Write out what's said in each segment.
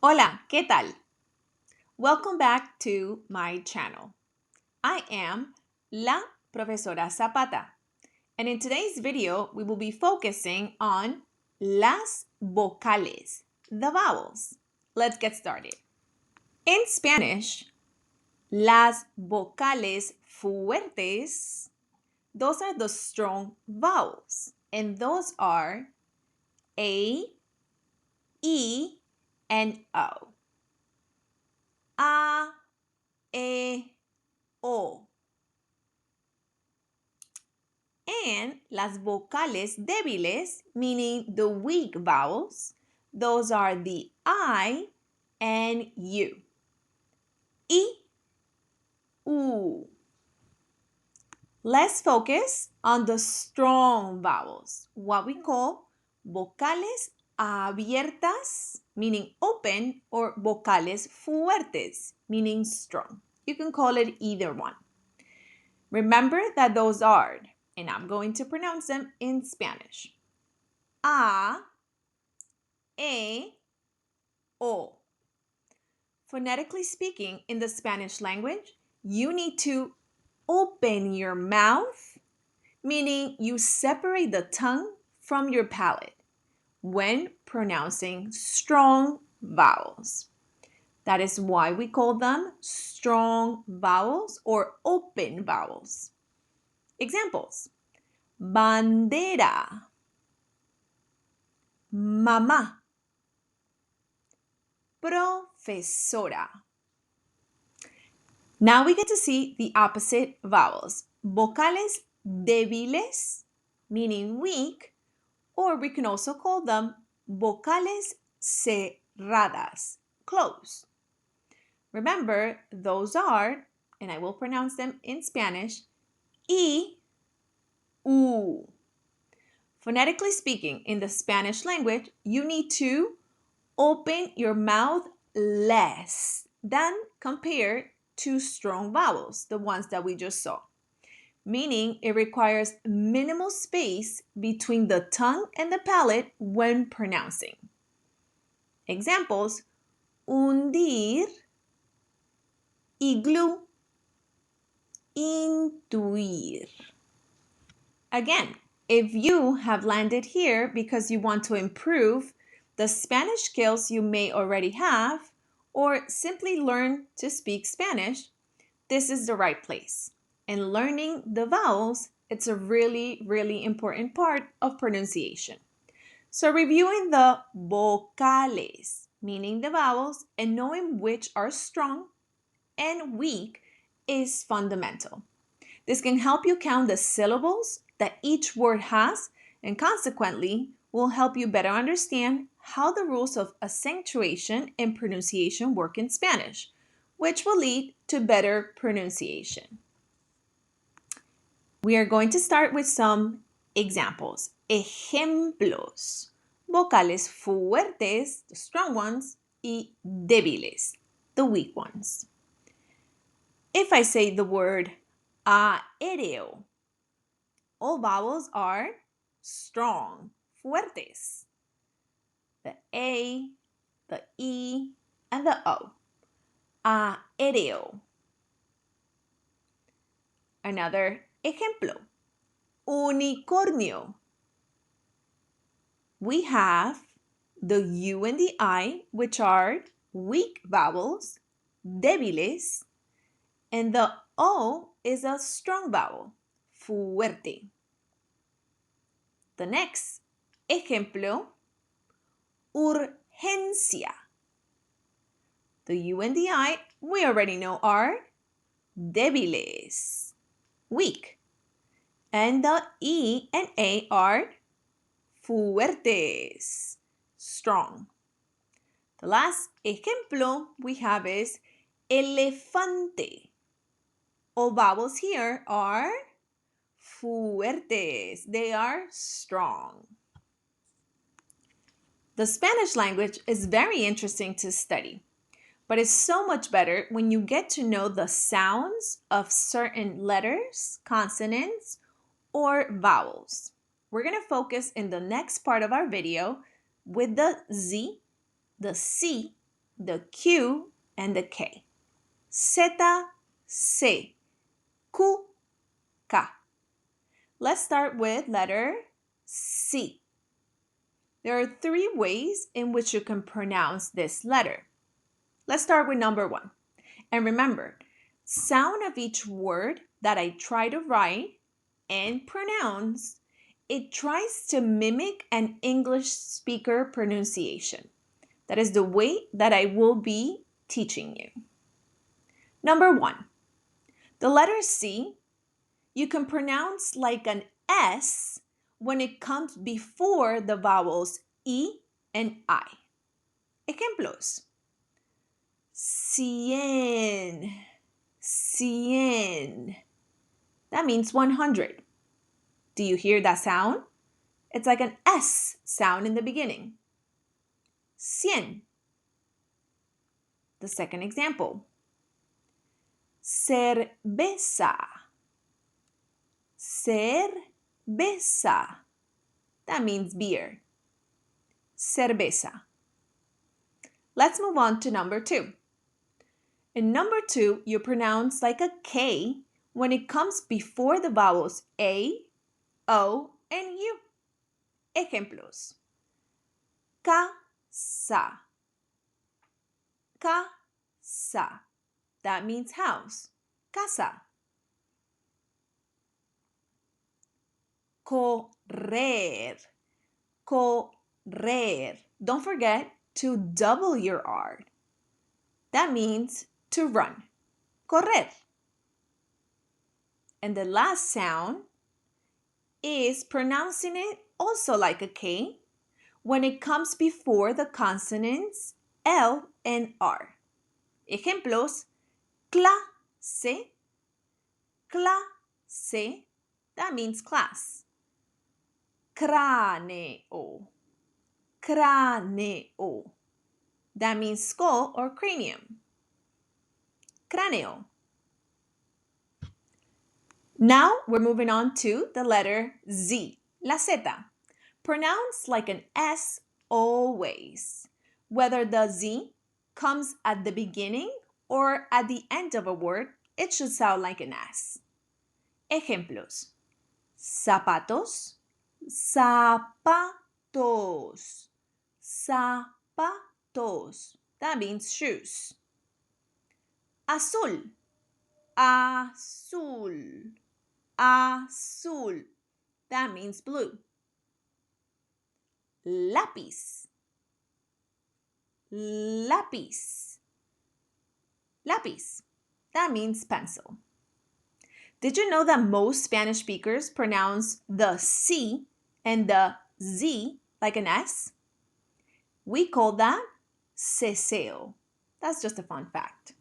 Hola, ¿qué tal? Welcome back to my channel. I am La Profesora Zapata, and in today's video, we will be focusing on las vocales, the vowels. Let's get started. In Spanish, las vocales fuertes, those are the strong vowels, and those are A, E, and O. A, E, O. And las vocales débiles, meaning the weak vowels, those are the I and U. I, U. Let's focus on the strong vowels, what we call vocales abiertas, meaning open, or vocales fuertes, meaning strong. You can call it either one. Remember that those are, and I'm going to pronounce them in Spanish. A, E, O. Phonetically speaking, in the Spanish language, you need to open your mouth, meaning you separate the tongue from your palate when pronouncing strong vowels. That is why we call them strong vowels or open vowels. Examples: bandera, mamá, profesora. Now we get to see the opposite vowels. Vocales débiles, meaning weak, or we can also call them vocales cerradas, closed. Remember, those are, and I will pronounce them in Spanish, I, U. Phonetically speaking, in the Spanish language, you need to open your mouth less than compared to strong vowels, the ones that we just saw. Meaning it requires minimal space between the tongue and the palate when pronouncing. Examples: hundir, iglú, intuir. Again, if you have landed here because you want to improve the Spanish skills you may already have, or simply learn to speak Spanish, this is the right place. And learning the vowels, it's a really, really important part of pronunciation. So reviewing the vocales, meaning the vowels, and knowing which are strong and weak is fundamental. This can help you count the syllables that each word has, and consequently will help you better understand how the rules of accentuation and pronunciation work in Spanish, which will lead to better pronunciation. We are going to start with some examples. Ejemplos. Vocales fuertes, the strong ones, y débiles, the weak ones. If I say the word aéreo, all vowels are strong, fuertes. The A, the E, and the O. Aéreo. Another ejemplo. Unicornio. We have the U and the I, which are weak vowels, débiles, and the O is a strong vowel, fuerte. The next ejemplo, urgencia. The U and the I, we already know, are débiles, weak. And the E and A are fuertes, strong. The last ejemplo we have is elefante. All vowels here are fuertes. They are strong. The Spanish language is very interesting to study, but it's so much better when you get to know the sounds of certain letters, consonants, or vowels. We're going to focus in the next part of our video with the Z, the C, the Q, and the K. Z, C, Q, K. Let's start with letter C. There are 3 ways in which you can pronounce this letter. Let's start with number 1. And remember, sound of each word that I try to write and pronounce, it tries to mimic an English speaker pronunciation. That is the way that I will be teaching you. Number 1, the letter C, you can pronounce like an S when it comes before the vowels E and I. Ejemplos. Cien, cien. That means 100. Do you hear that sound? It's like an S sound in the beginning. Cien. The second example. Cerveza, cerveza. That means beer. Cerveza. Let's move on to number 2. In number 2, you pronounce like a K when it comes before the vowels A, O, and U. Ejemplos. Casa, casa. That means house. Casa. Correr, correr. Don't forget to double your R. That means to run. Correr. And the last sound is pronouncing it also like a K when it comes before the consonants L and R. Ejemplos, clase, clase. That means class. Cráneo, cráneo. That means skull or cranium. Cráneo. Now we're moving on to the letter Z, la Z. Pronounced like an S always. Whether the Z comes at the beginning or at the end of a word, it should sound like an S. Ejemplos. Zapatos, zapatos, zapatos. That means shoes. Azul, azul, azul. That means blue. Lápiz, lápiz, lápiz. That means pencil. Did you know that most Spanish speakers pronounce the C and the Z like an S? We call that ceseo. That's just a fun fact.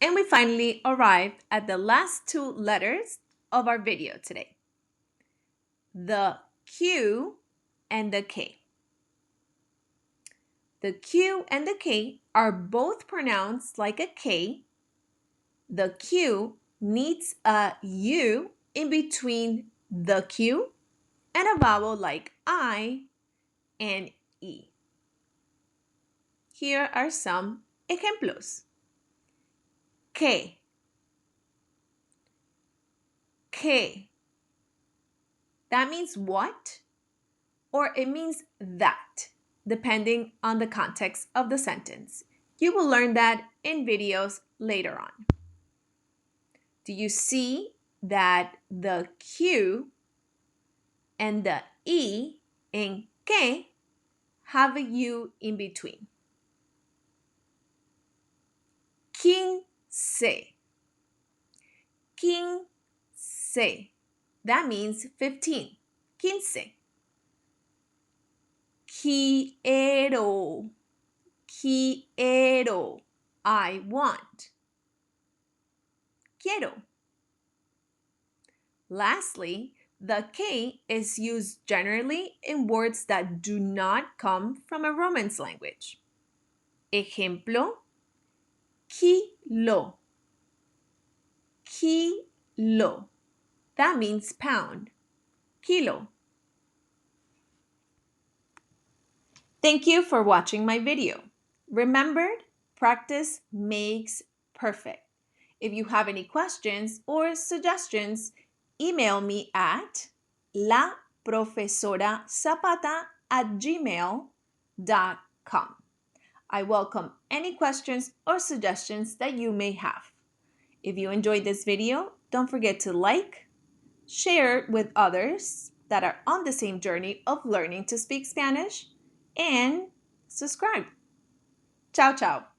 And we finally arrived at the last 2 letters of our video today. The Q and the K. The Q and the K are both pronounced like a K. The Q needs a U in between the Q and a vowel like I and E. Here are some ejemplos. Que, que. That means what, or it means that, depending on the context of the sentence. You will learn that in videos later on. Do you see that the Q and the E in que have a U in between? Quince. Quince. That means 15. Quince. Quiero. Quiero. I want. Quiero. Lastly, the K is used generally in words that do not come from a Romance language. Ejemplo, kilo. Kilo. That means pound. Kilo. Thank you for watching my video. Remember Practice makes perfect. If you have any questions or suggestions, email me at laprofesorazapata@gmail.com. I welcome any questions or suggestions that you may have. If you enjoyed this video, don't forget to like, share it with others that are on the same journey of learning to speak Spanish, and subscribe. Ciao, ciao.